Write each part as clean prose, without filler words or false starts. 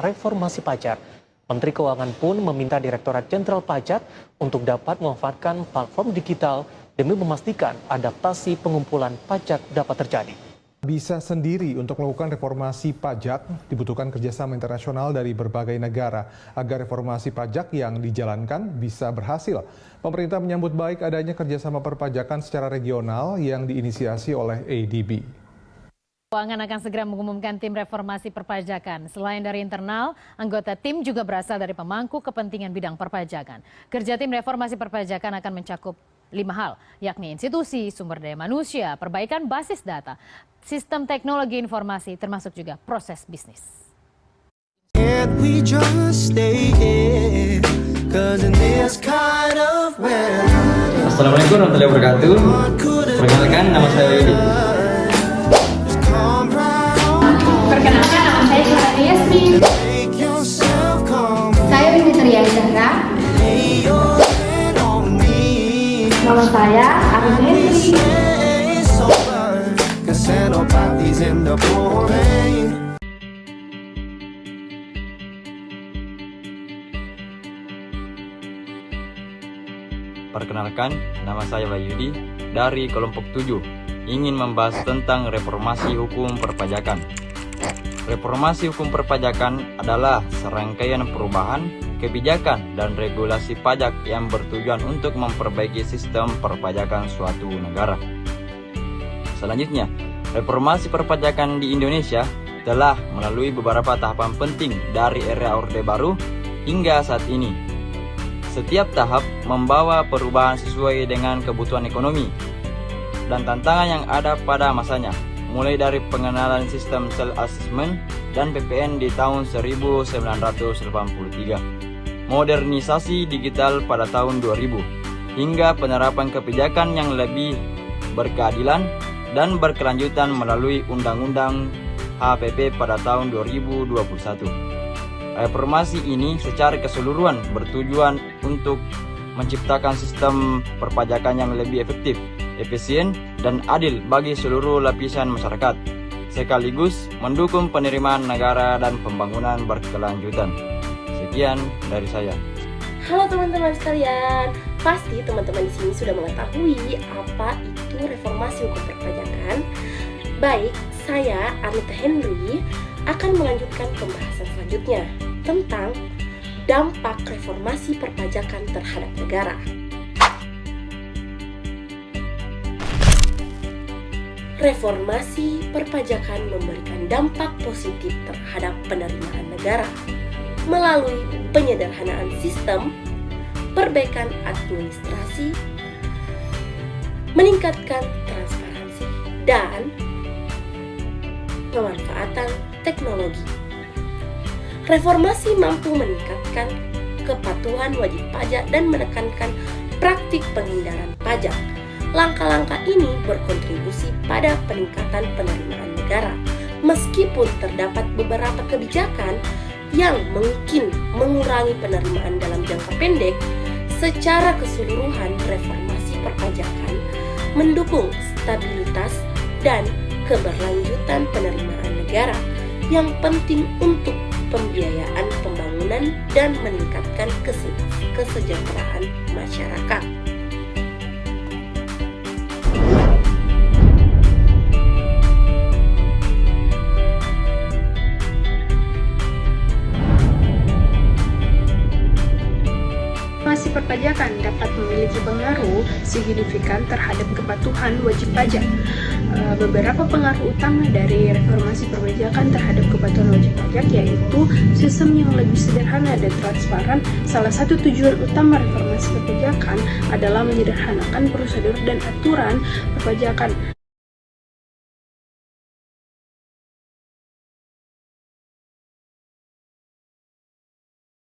reformasi pajak. Menteri Keuangan pun meminta Direktorat Jenderal Pajak untuk dapat memanfaatkan platform digital demi memastikan adaptasi pengumpulan pajak dapat terjadi. Bisa sendiri untuk melakukan reformasi pajak, dibutuhkan kerjasama internasional dari berbagai negara agar reformasi pajak yang dijalankan bisa berhasil. Pemerintah menyambut baik adanya kerjasama perpajakan secara regional yang diinisiasi oleh ADB. Keuangan akan segera mengumumkan tim reformasi perpajakan. Selain dari internal, anggota tim juga berasal dari pemangku kepentingan bidang perpajakan. Kerja tim reformasi perpajakan akan mencakup 5 hal, yakni institusi, sumber daya manusia, perbaikan basis data, sistem teknologi informasi, termasuk juga proses bisnis. Assalamualaikum warahmatullahi wabarakatuh. Perkenalkan, nama saya Yudi. Perkenalkan, nama saya Syarani Yasmin. Saya Windy Ria Zahra. Nama saya Arun Henry. Perkenalkan, nama saya Bayudi dari kelompok 7, ingin membahas tentang reformasi hukum perpajakan. Reformasi hukum perpajakan adalah serangkaian perubahan, kebijakan, dan regulasi pajak yang bertujuan untuk memperbaiki sistem perpajakan suatu negara. Selanjutnya, reformasi perpajakan di Indonesia telah melalui beberapa tahapan penting dari era Orde Baru hingga saat ini. Setiap tahap membawa perubahan sesuai dengan kebutuhan ekonomi dan tantangan yang ada pada masanya, mulai dari pengenalan sistem self-assessment dan PPN di tahun 1983, modernisasi digital pada tahun 2000, hingga penerapan kebijakan yang lebih berkeadilan dan berkelanjutan melalui Undang-Undang HPP pada tahun 2021. Reformasi ini secara keseluruhan bertujuan untuk menciptakan sistem perpajakan yang lebih efektif, efisien, dan adil bagi seluruh lapisan masyarakat, sekaligus mendukung penerimaan negara dan pembangunan berkelanjutan. Sekian dari saya. Halo teman-teman sekalian, pasti teman-teman di sini sudah mengetahui apa itu reformasi hukum perpajakan. Baik, saya Anita Henry akan melanjutkan pembahasan selanjutnya tentang dampak reformasi perpajakan terhadap negara. Reformasi perpajakan memberikan dampak positif terhadap penerimaan negara melalui penyederhanaan sistem, perbaikan administrasi, meningkatkan transparansi, dan pemanfaatan teknologi. Reformasi mampu meningkatkan kepatuhan wajib pajak dan menekankan praktik penghindaran pajak. Langkah-langkah ini berkontribusi pada peningkatan penerimaan negara, meskipun terdapat beberapa kebijakan yang mungkin mengurangi penerimaan dalam jangka pendek. Secara keseluruhan, reformasi perpajakan mendukung stabilitas dan keberlanjutan penerimaan negara yang penting untuk pembiayaan pembangunan dan meningkatkan kesejahteraan masyarakat. Reformasi perpajakan dapat memiliki pengaruh signifikan terhadap kepatuhan wajib pajak. Beberapa pengaruh utama dari reformasi perpajakan terhadap kepatuhan wajib pajak yaitu sistem yang lebih sederhana dan transparan. Salah satu tujuan utama reformasi perpajakan adalah menyederhanakan prosedur dan aturan perpajakan.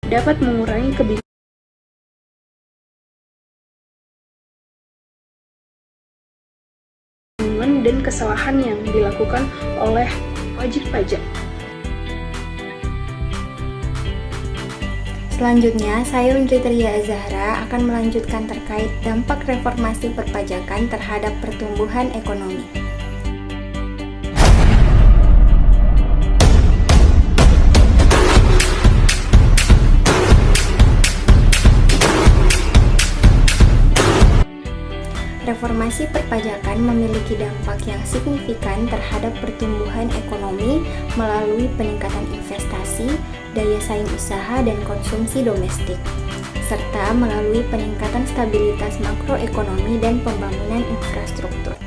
Dapat mengurangi kebingungan dan kesalahan yang dilakukan oleh wajib pajak. Selanjutnya, saya Windy Ria Zahra akan melanjutkan terkait dampak reformasi perpajakan terhadap pertumbuhan ekonomi. Reformasi perpajakan memiliki dampak yang signifikan terhadap pertumbuhan ekonomi melalui peningkatan investasi, daya saing usaha dan konsumsi domestik, serta melalui peningkatan stabilitas makroekonomi dan pembangunan infrastruktur.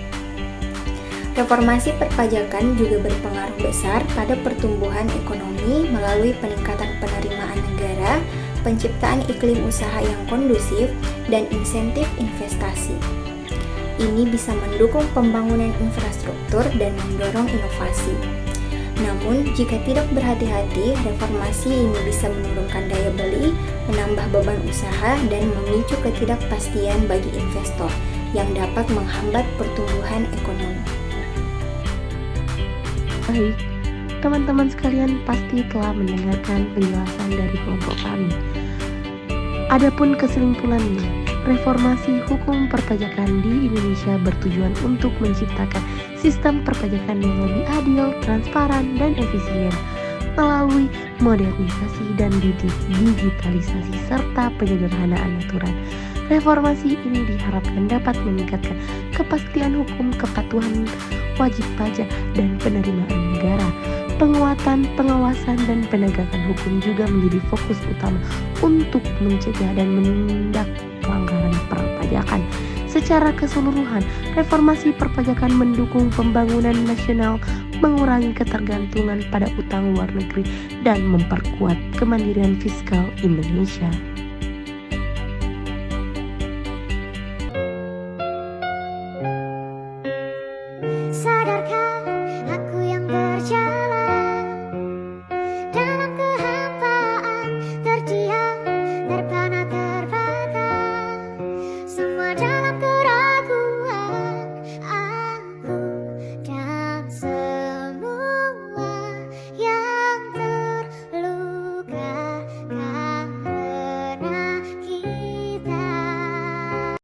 Reformasi perpajakan juga berpengaruh besar pada pertumbuhan ekonomi melalui peningkatan penerimaan negara, penciptaan iklim usaha yang kondusif, dan insentif investasi. Ini bisa mendukung pembangunan infrastruktur dan mendorong inovasi. Namun, jika tidak berhati-hati, reformasi ini bisa menurunkan daya beli, menambah beban usaha, dan memicu ketidakpastian bagi investor yang dapat menghambat pertumbuhan ekonomi. Baik, teman-teman sekalian pasti telah mendengarkan penjelasan dari kelompok kami. Adapun kesimpulannya, reformasi hukum perpajakan di Indonesia bertujuan untuk menciptakan sistem perpajakan yang lebih adil, transparan, dan efisien melalui modernisasi dan digitalisasi serta penyederhanaan aturan. Reformasi ini diharapkan dapat meningkatkan kepastian hukum, kepatuhan wajib pajak, dan penerimaan negara. Penguatan, pengawasan, dan penegakan hukum juga menjadi fokus utama untuk mencegah dan menindak pelanggaran perpajakan. Secara keseluruhan, reformasi perpajakan mendukung pembangunan nasional, mengurangi ketergantungan pada utang luar negeri, dan memperkuat kemandirian fiskal Indonesia.